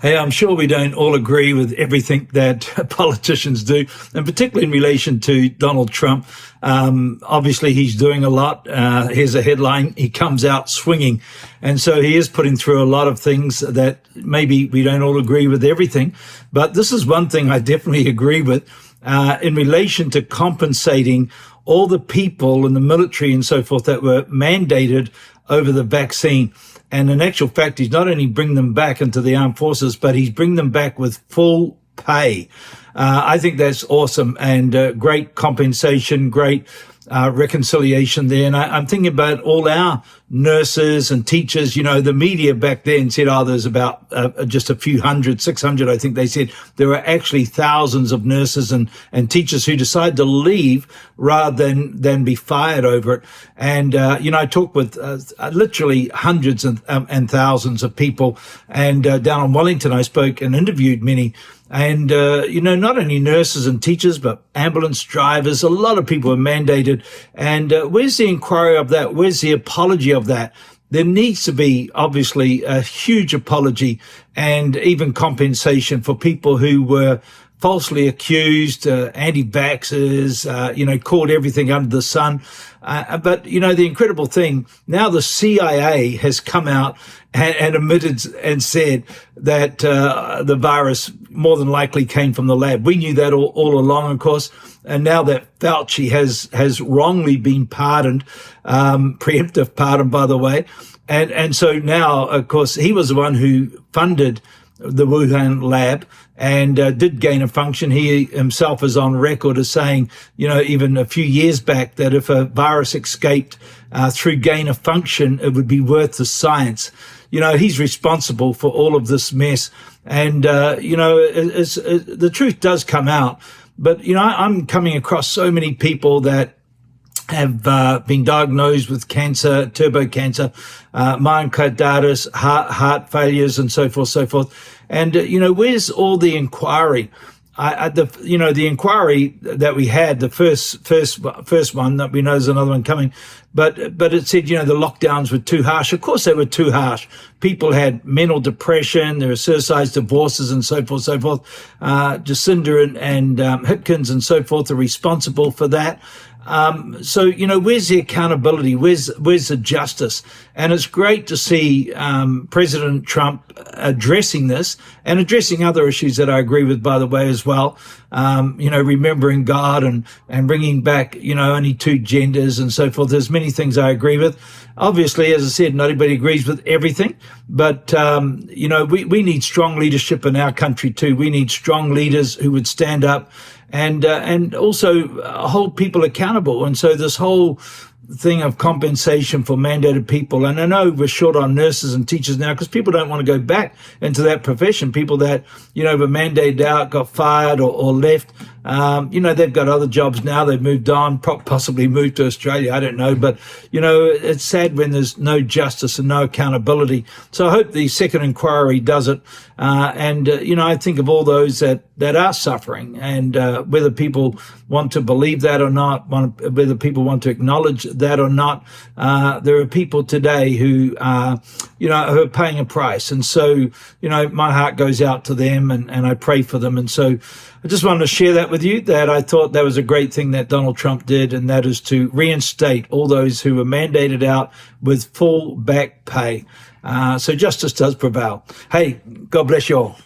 Hey, I'm sure we don't all agree with everything that politicians do, and particularly in relation to Donald Trump. Obviously, he's doing a lot. Here's a headline: he comes out swinging. And so he is putting through a lot of things that maybe we don't all agree with everything. But this is one thing I definitely agree with in relation to compensating all the people in the military and so forth that were mandated over the vaccine. And in actual fact, he's not only bringing them back into the armed forces, but he's bringing them back with full pay. I think that's awesome, and great compensation, great reconciliation there. And I'm thinking about all our nurses and teachers. You know, the media back then said, oh, there's about just a few hundred, 600, I think they said. There were actually thousands of nurses and teachers who decided to leave rather than be fired over it. And, I talked with literally hundreds and thousands of people. And down in Wellington, I spoke and interviewed many. And, not only nurses and teachers, but ambulance drivers, a lot of people are mandated. And where's the inquiry of that? Where's the apology of that? There needs to be, obviously, a huge apology and even compensation for people who were falsely accused, anti-vaxxers, called everything under the sun. But the incredible thing, now the CIA has come out and admitted and said that the virus more than likely came from the lab. We knew that all along, of course. And now that Fauci has wrongly been pardoned, preemptive pardon, by the way. And so now, of course, he was the one who funded the Wuhan lab and did gain of function. He himself is on record as saying, even a few years back, that if a virus escaped through gain of function, it would be worth the science. He's responsible for all of this mess. And, the truth does come out. But, I'm coming across so many people that have been diagnosed with cancer, turbo cancer, myocarditis, heart failures, and so forth. And, where's all the inquiry? The inquiry that we had, the first one that we know there's another one coming, but it said, the lockdowns were too harsh. Of course they were too harsh. People had mental depression, there were suicides, divorces, and so forth. Jacinda and Hipkins and so forth are responsible for that. So where's the accountability? Where's the justice? And it's great to see President Trump addressing this and addressing other issues that I agree with, by the way, as well. Remembering God and bringing back, only two genders and so forth. There's many things I agree with. Obviously, as I said, not everybody agrees with everything, but, we need strong leadership in our country too. We need strong leaders who would stand up and also hold people accountable. And so this whole thing of compensation for mandated people, and I know we're short on nurses and teachers now because people don't want to go back into that profession. People that, were mandated out, got fired or left. They've got other jobs now. They've moved on, possibly moved to Australia. I don't know. But, it's sad when there's no justice and no accountability. So I hope the second inquiry does it. I think of all those that are suffering, and whether people want to believe that or not, whether people want to acknowledge that or not, there are people today who who are paying a price. And so, my heart goes out to them and I pray for them. And so I just wanted to share that with you, that I thought that was a great thing that Donald Trump did, and that is to reinstate all those who were mandated out with full back pay. So justice does prevail. Hey, God bless you all.